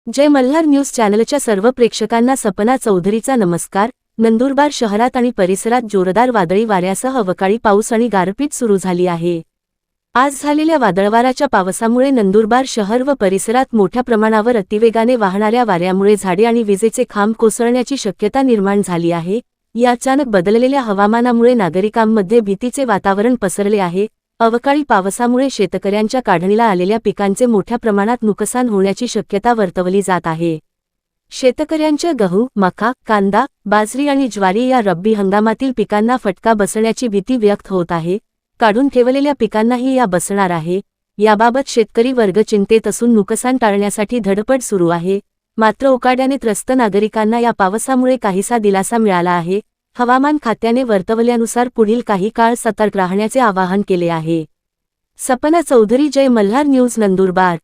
जय Malhar news चॅनलच्या सर्व प्रेक्षकांना सपना चौधरीचा नमस्कार। नंदुरबार शहरात आणि परिसरात जोरदार वादळी वाऱ्यासह अवकाळी पाऊस आणि गारपीट सुरू झाली आहे। आज झालेल्या वादळवाऱ्याच्या पावसामुळे नंदुरबार शहर व परिसरात मोठ्या प्रमाणावर अतिवेगाने वाहणाऱ्या वाऱ्यामुळे झाडे आणि विजेचे खांब कोसळण्याची शक्यता निर्माण झाली आहे। या अचानक बदललेल्या हवामानामुळे नागरिकांमध्ये भीतीचे वातावरण पसरले आहे। अवकाळी पावसामुळे शेतकऱ्यांच्या काढणीला आलेल्या पिकांचे मोठ्या प्रमाणात नुकसान होण्याची शक्यता वर्तवली जात आहे। शेतकऱ्यांच्या गहू, मका, कांदा, बाजरी आणि ज्वारी या रब्बी हंगामातील पिकांना फटका बसण्याची भीती व्यक्त होत आहे। काढून ठेवलेल्या पिकांनाही या बसणार आहे। याबाबत शेतकरी वर्ग चिंतेत असून नुकसान टाळण्यासाठी धडपड सुरू आहे। मात्र उकाड्याने त्रस्त नागरिकांना या पावसामुळे काहीसा दिलासा मिळाला आहे। हवामान खात्याने वर्तवल्यानुसार पुढील काही काळ सतर्क राहण्याचे आवाहन केले आहे। सपना चौधरी, जय मल्हार न्यूज, नंदुरबार।